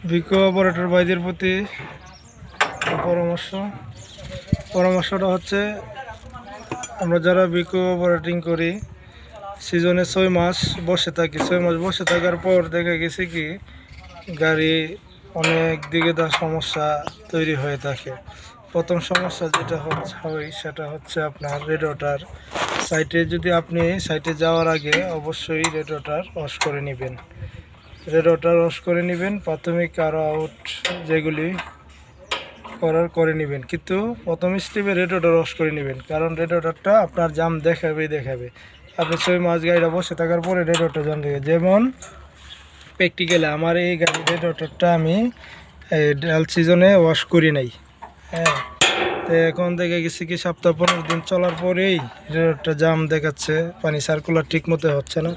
ভিকো operator ভাইদের প্রতি পরামর্শটা হচ্ছে, আমরা যারা ভিকো অপারেটিং করি সিজনে 6 মাস বসে থাকি। 6 মাস বসে থাকার পর দেখা গেছে কি গাড়ি অনেক দিকে তার সমস্যা তৈরি হয়ে থাকে। প্রথম সমস্যা যেটা হয় সেটা হচ্ছে আপনার রেডিয়েটর সাইটে। যদি আপনি সাইটে যাওয়ার আগে অবশ্যই রেডিয়েটর ওয়াশ করে নেবেন। প্রাথমিক আরও আউট যেগুলি করে নেবেন, কিন্তু প্রথম স্টেপে রেডিয়েটর ওয়াশ করে নেবেন, কারণ রেডিয়েটরটা আপনার জাম দেখাবে। আপনি 6 মাস গাড়িটা বসে থাকার পরে রেডিয়েটর জাম দেবে। যেমন প্র্যাকটিক্যালে আমার এই গাড়ির রেডিয়েটরটা আমি ডাল সিজনে ওয়াশ করি নাই। হ্যাঁ, তো এখন দেখে গেছি কি সপ্তাহ 15 দিন চলার পরেই রেডিয়েটরটা জাম দেখাচ্ছে, পানি সার্কুলার ঠিক মতো হচ্ছে না।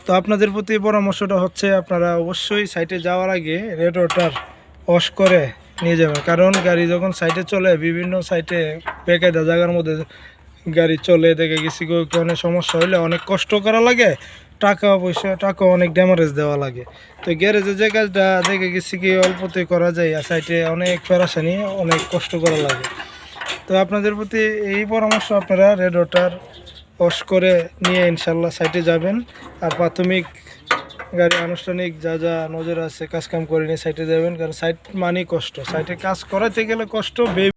তো আপনাদের প্রতি পরামর্শটা হচ্ছে, আপনারা অবশ্যই সাইটে যাওয়ার আগে রেডিয়েটর ওয়াশ করে নিয়ে যাবেন। কারণ গাড়ি যখন সাইটে চলে, বিভিন্ন সাইটে বেকায়দা জায়গার মধ্যে গাড়ি চলে, দেখে গেছি অনেক সমস্যা হইলে অনেক কষ্ট করা লাগে, টাকা অনেক ড্যামারেজ দেওয়া লাগে। তো গ্যারেজে যে কাজটা দেখে গেছি কি অল্পতে করা যায়, আর সাইটে অনেক পেরাশানি, অনেক কষ্ট করা লাগে। তো আপনাদের প্রতি এই পরামর্শ, আপনারা রেডিয়েটর ওয়াশ করে নিয়ে ইনশাল্লাহ সাইটে যাবেন। আর প্রাথমিক গাড়ি আনুষ্ঠানিক যা নজর আছে কাজকাম করে নিয়ে সাইটে যাবেন, কারণ সাইট মানেই কষ্ট। সাইটে কাজ করাতে গেলে কষ্ট।